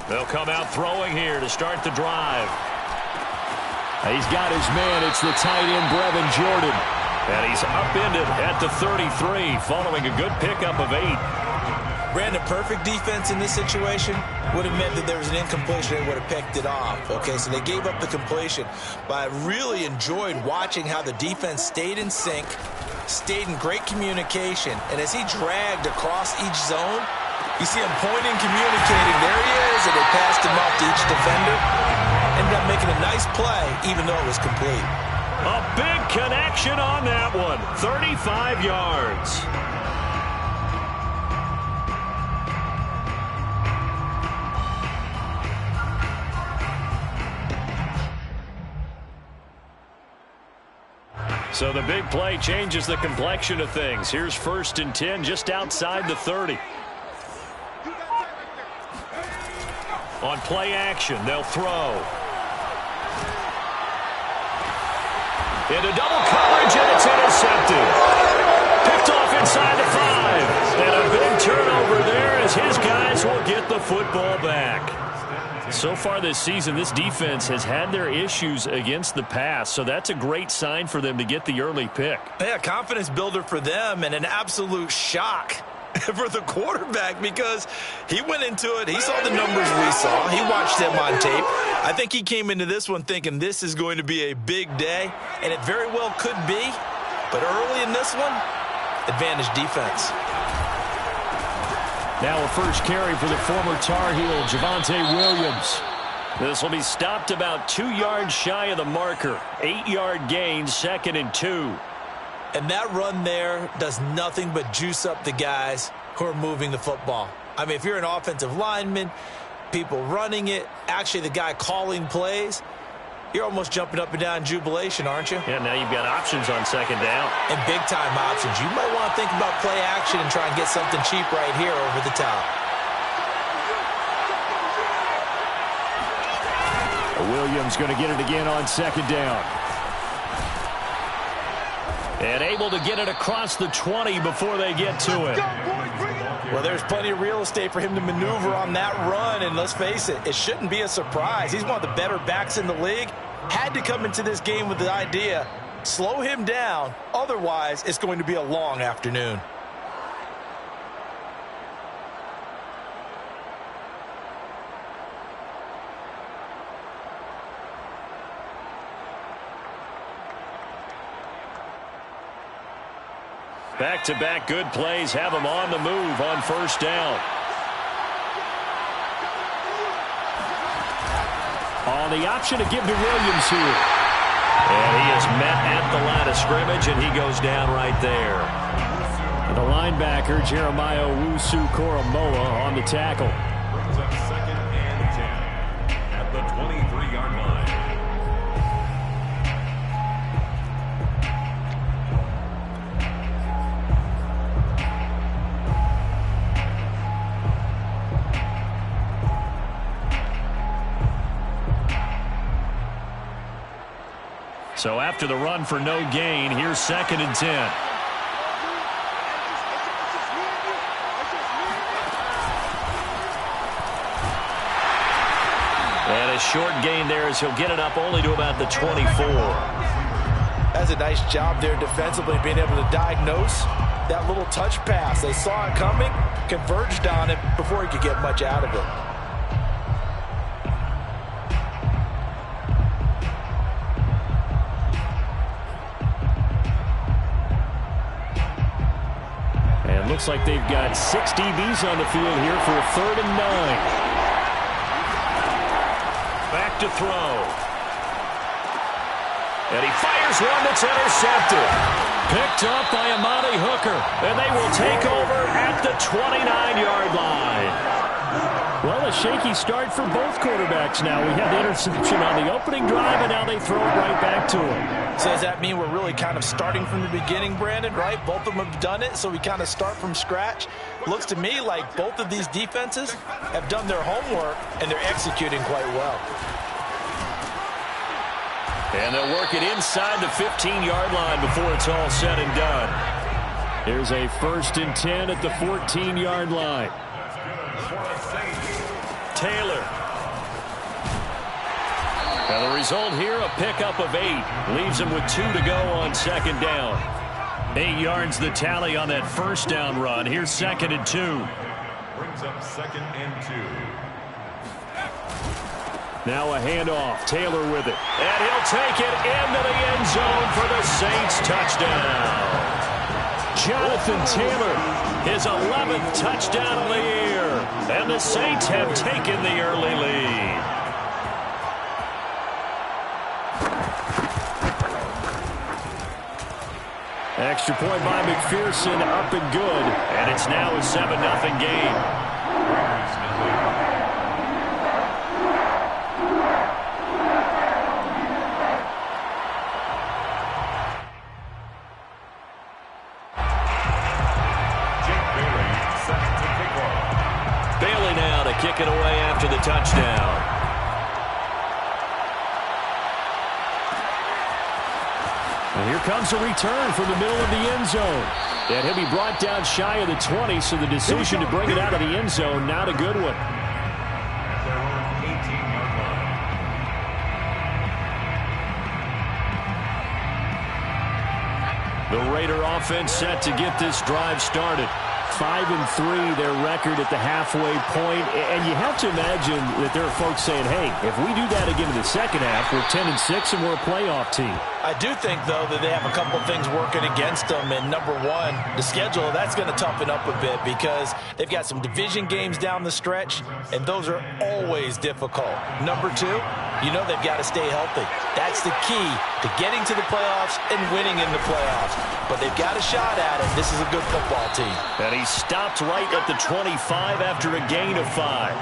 They'll come out throwing here to start the drive. He's got his man. It's the tight end, Brevin Jordan. And he's upended at the 33 following a good pickup of 8. Brandon, perfect defense in this situation would have meant that there was an incompletion. They would have picked it off. Okay, so they gave up the completion. But I really enjoyed watching how the defense stayed in sync, stayed in great communication. And as he dragged across each zone, you see him pointing, communicating. There he is, and they passed him off to each defender. Ended up making a nice play, even though it was complete. A big connection on that one. 35 yards. So the big play changes the complexion of things. Here's 1st and 10 just outside the 30. On play action, they'll throw. Into double coverage, and it's intercepted. Picked off inside the 5. And a big turnover there as his guys will get the football back. So far this season, this defense has had their issues against the pass, so that's a great sign for them to get the early pick. Yeah, confidence builder for them and an absolute shock for the quarterback because he went into it. He saw the numbers we saw. He watched them on tape. I think he came into this one thinking this is going to be a big day, and it very well could be. But early in this one, advantage defense. Now a first carry for the former Tar Heel, Javonte Williams. This will be stopped about 2 yards shy of the marker. 8-yard gain, 2nd and 2. And that run there does nothing but juice up the guys who are moving the football. I mean, if you're an offensive lineman, people running it, actually the guy calling plays, you're almost jumping up and down in jubilation, aren't you? Yeah, now you've got options on 2nd down. And big-time options. You might want to think about play action and try and get something cheap right here over the top. Williams going to get it again on 2nd down. And able to get it across the 20 before they get to it. Well, there's plenty of real estate for him to maneuver on that run, and let's face it, it shouldn't be a surprise. He's one of the better backs in the league. Had to come into this game with the idea, slow him down, otherwise it's going to be a long afternoon. Back-to-back good plays have him on the move on 1st down. On the option to give to Williams here. And he is met at the line of scrimmage, and he goes down right there. The linebacker, Jeremiah Owusu-Koramoah, on the tackle. Brings up 2nd and 10 at the 23-yard line. So after the run for no gain, here's 2nd and 10. And a short gain there as he'll get it up only to about the 24. That's a nice job there defensively, being able to diagnose that little touch pass. They saw it coming, converged on it before he could get much out of it. Looks like they've got 6 DBs on the field here for a 3rd and 9. Back to throw. And he fires one that's intercepted. Picked up by Amani Hooker. And they will take over at the 29-yard line. Well, a shaky start for both quarterbacks now. We had the interception on the opening drive, and now they throw it right back to him. So does that mean we're really kind of starting from the beginning, Brandon, right? Both of them have done it, so we kind of start from scratch. Looks to me like both of these defenses have done their homework, and they're executing quite well. And they'll work it inside the 15-yard line before it's all said and done. Here's a 1st and 10 at the 14-yard line. Taylor And the result here, a pickup of 8. Leaves him with 2 to go on second down. 8 yards the tally on that first down run. Here's 2nd and 2. Brings up 2nd and 2. Now a handoff. Taylor with it. And he'll take it into the end zone for the Saints touchdown. Jonathan Taylor, his 11th touchdown of the year. And the Saints have taken the early lead. Extra point by McPherson, up and good. And it's now a 7-0 game. Bailey now to kick it away after the touchdown. And here comes a return from the middle of the end zone. And he'll be brought down shy of the 20, so the decision to bring it out of the end zone, not a good one. The Raider offense set to get this drive started. 5-3, their record at the halfway point. And you have to imagine that there are folks saying, hey, if we do that again in the second half, we're 10-6 and we're a playoff team. I do think, though, that they have a couple of things working against them. And number one, the schedule, that's going to toughen up a bit because they've got some division games down the stretch, and those are always difficult. Number two, you know they've got to stay healthy. That's the key to getting to the playoffs and winning in the playoffs. But they've got a shot at it. This is a good football team. And he stopped right at the 25 after a gain of 5.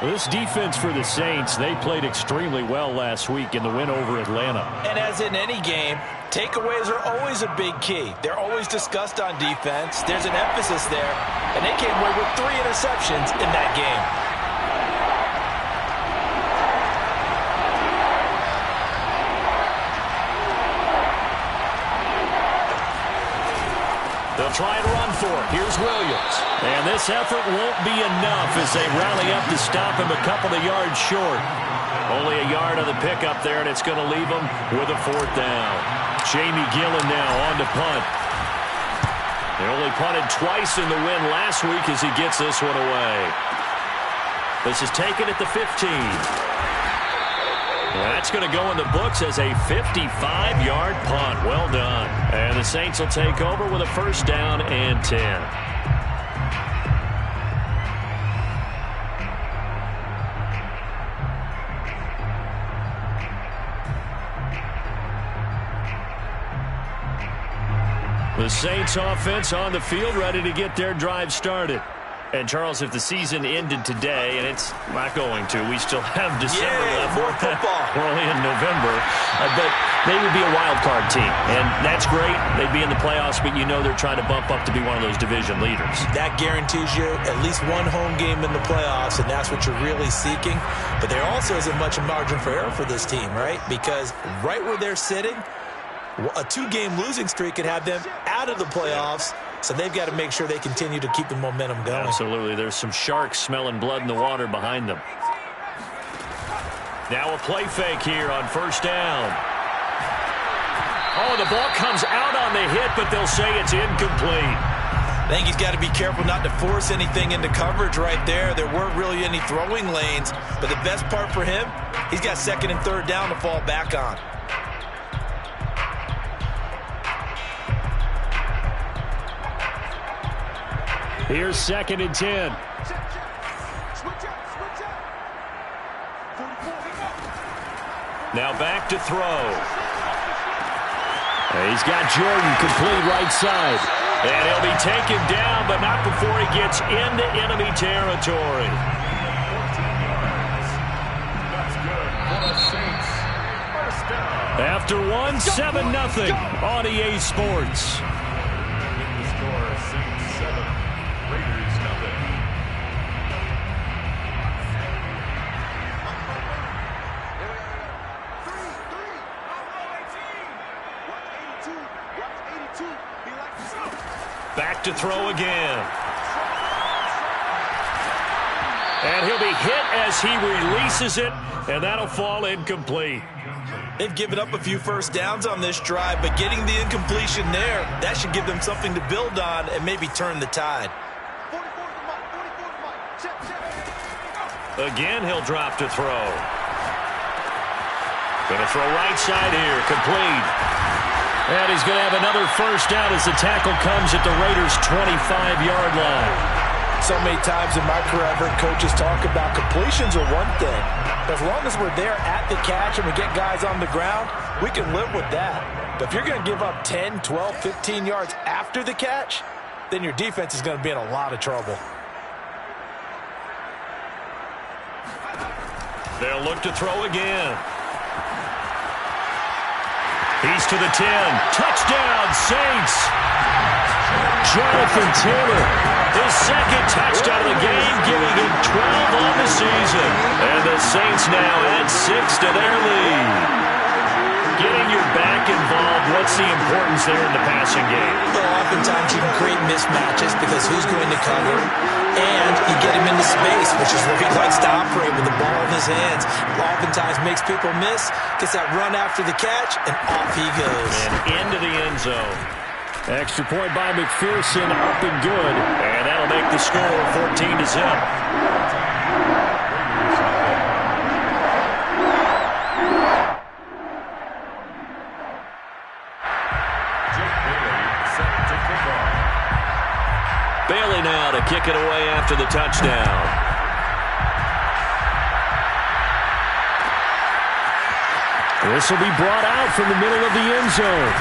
This defense for the Saints, they played extremely well last week in the win over Atlanta. And as in any game, takeaways are always a big key. They're always discussed on defense. There's an emphasis there. And they came away with 3 interceptions in that game. They'll try and run for it. Here's Williams. And this effort won't be enough as they rally up to stop him a couple of yards short. Only a yard on the pickup there, and it's going to leave him with a 4th down. Jamie Gillen now on to punt. They only punted twice in the win last week as he gets this one away. This is taken at the 15. That's going to go in the books as a 55-yard punt. Well done. And the Saints will take over with a 1st down and 10. The Saints offense on the field ready to get their drive started. And, Charles, if the season ended today, and it's not going to, we still have December left. More football. We're only in November. But they would be a wild card team. And that's great. They'd be in the playoffs, but you know they're trying to bump up to be one of those division leaders. That guarantees you at least one home game in the playoffs, and that's what you're really seeking. But there also isn't much margin for error for this team, right? Because right where they're sitting, a 2-game losing streak could have them out of the playoffs. So they've got to make sure they continue to keep the momentum going. Absolutely. There's some sharks smelling blood in the water behind them. Now a play fake here on 1st down. Oh, the ball comes out on the hit, but they'll say it's incomplete. I think he's got to be careful not to force anything into coverage right there. There weren't really any throwing lanes. But the best part for him, he's got 2nd and 3rd down to fall back on. Here's 2nd and 10. Now back to throw. He's got Jordan complete right side. And he'll be taken down, but not before he gets into enemy territory. After one, 7-0 on EA Sports. Back to throw again. And he'll be hit as he releases it, and that'll fall incomplete. They've given up a few first downs on this drive, but getting the incompletion there, that should give them something to build on and maybe turn the tide. Again, he'll drop to throw. Going to throw right side here, complete. And he's going to have another first down as the tackle comes at the Raiders' 25-yard line. So many times in my career, I've heard coaches talk about completions are one thing. But as long as we're there at the catch and we get guys on the ground, we can live with that. But if you're going to give up 10, 12, 15 yards after the catch, then your defense is going to be in a lot of trouble. They'll look to throw again. He's to the 10. Touchdown, Saints. Jonathan Taylor, his second touchdown of the game, giving him 12 on the season. And the Saints now add 6 to their lead. Getting your back involved, what's the importance there in the passing game? Well, oftentimes you can create mismatches because who's going to cover, and you get him into space, which is where he likes to operate with the ball in his hands. Oftentimes makes people miss, gets that run after the catch, and off he goes. And into the end zone. Extra point by McPherson, up and good. And that'll make the score 14-0. Bailey now to kick it away after the touchdown. This will be brought out from the middle of the end zone.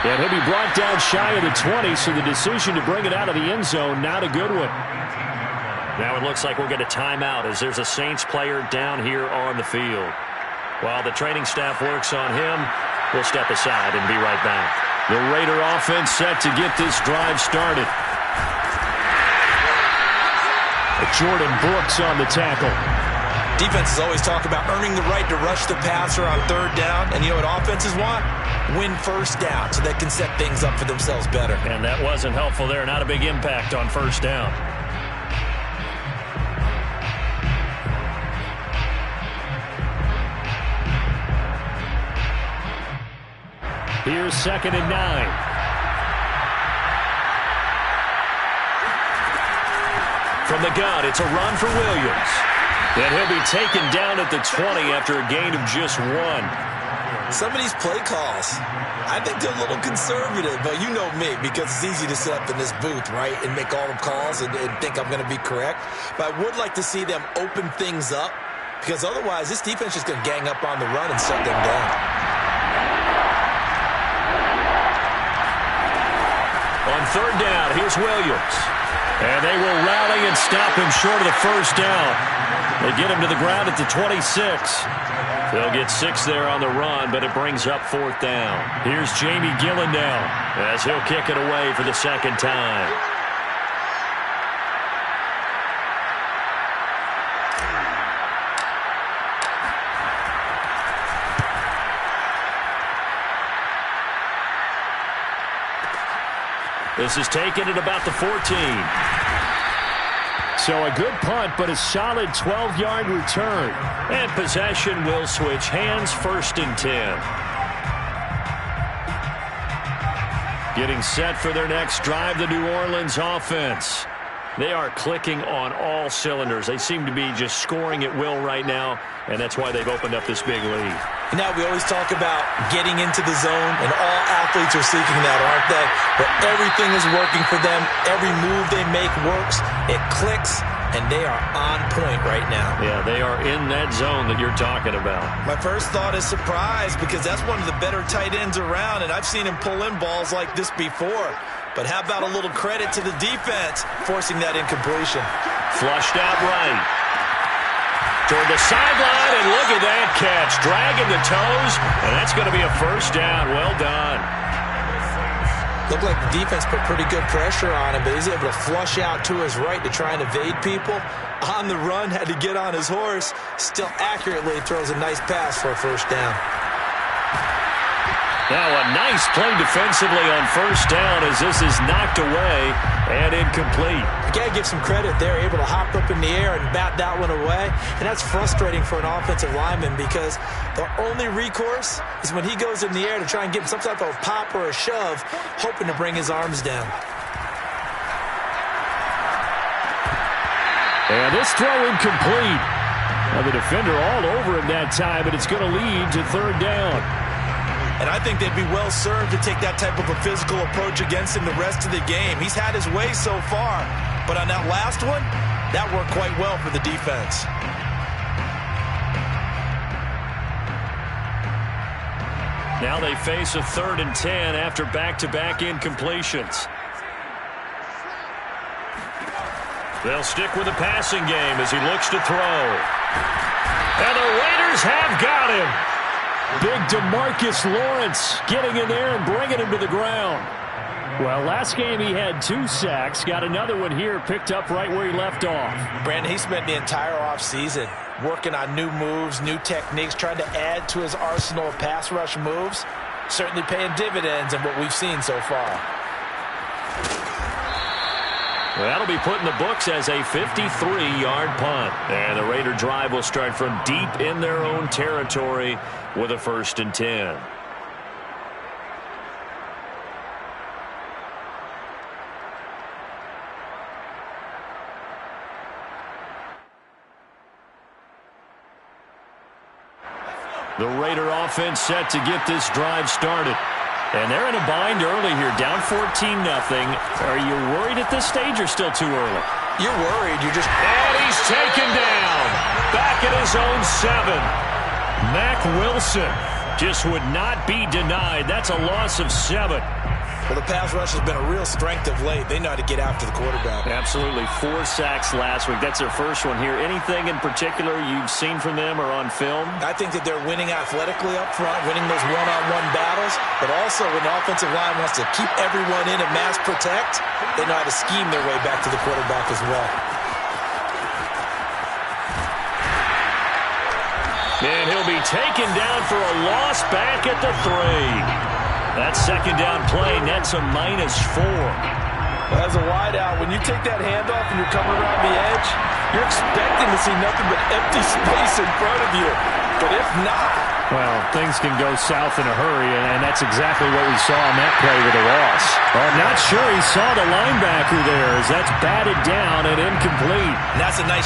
And he'll be brought down shy of the 20, so the decision to bring it out of the end zone, not a good one. Now it looks like we'll get a timeout as there's a Saints player down here on the field. While the training staff works on him, we'll step aside and be right back. The Raider offense set to get this drive started. Jordan Brooks on the tackle. Defenses always talk about earning the right to rush the passer on third down. And you know what offenses want? Win first down so they can set things up for themselves better. And that wasn't helpful there. Not a big impact on first down. Here's 2nd and 9. From the gun, it's a run for Williams. And he'll be taken down at the 20 after a gain of just 1. Some of these play calls, I think they're a little conservative, but you know me, because it's easy to sit up in this booth, right, and make all the calls and think I'm going to be correct. But I would like to see them open things up, because otherwise this defense is going to gang up on the run and shut them down. On third down, here's Williams. And they will rally and stop him short of the first down. They get him to the ground at the 26. They'll get 6 there on the run, but it brings up 4th down. Here's Jamie Gillen now as he'll kick it away for the second time. This is taken at about the 14. So a good punt, but a solid 12-yard return. And possession will switch hands, 1st and 10. Getting set for their next drive, the New Orleans offense. They are clicking on all cylinders. They seem to be just scoring at will right now, and that's why they've opened up this big lead. Now we always talk about getting into the zone, and all athletes are seeking that, aren't they? But everything is working for them. Every move they make works. It clicks, and they are on point right now. Yeah, they are in that zone that you're talking about. My first thought is surprise, because that's one of the better tight ends around, and I've seen him pull in balls like this before. But how about a little credit to the defense forcing that incompletion? Flushed out right. Toward the sideline, and look at that catch. Dragging the toes, and that's going to be a first down. Well done. Looked like the defense put pretty good pressure on him, but he's able to flush out to his right to try and evade people. On the run, had to get on his horse. Still accurately throws a nice pass for a first down. Now a nice play defensively on first down as this is knocked away and incomplete. You got to give some credit there, able to hop up in the air and bat that one away. And that's frustrating for an offensive lineman because the only recourse is when he goes in the air to try and get some type of pop or a shove, hoping to bring his arms down. And this throw incomplete. Now the defender all over him that time, but it's going to lead to third down. And I think they'd be well served to take that type of a physical approach against him the rest of the game. He's had his way so far, but on that last one, that worked quite well for the defense. Now they face a 3rd and 10 after back-to-back incompletions. They'll stick with the passing game as he looks to throw. And the Raiders have got him. Big DeMarcus Lawrence getting in there and bringing him to the ground. Well, last game he had 2 sacks. Got another one here picked up right where he left off. Brandon, he spent the entire offseason working on new moves, new techniques, trying to add to his arsenal of pass rush moves. Certainly paying dividends in what we've seen so far. Well, that'll be put in the books as a 53-yard punt. And the Raider drive will start from deep in their own territory with a 1st and 10. The Raider offense set to get this drive started. And they're in a bind early here, down 14-0. Are you worried at this stage or still too early? You're worried. You're just... And he's taken down. Back at his own 7. Mack Wilson just would not be denied. That's a loss of 7. Well, the pass rush has been a real strength of late. They know how to get after the quarterback. Absolutely. 4 sacks last week. That's their first one here. Anything in particular you've seen from them or on film? I think that they're winning athletically up front, winning those one-on-one battles, but also when the offensive line wants to keep everyone in and mass protect, they know how to scheme their way back to the quarterback as well. And he'll be taken down for a loss back at the 3. That second down play nets a -4. Well, as a wideout, when you take that handoff and you're coming around the edge, you're expecting to see nothing but empty space in front of you. But if not... Well, things can go south in a hurry, and that's exactly what we saw on that play with a loss. Well, I'm not sure he saw the linebacker there as that's batted down and incomplete. And that's a nice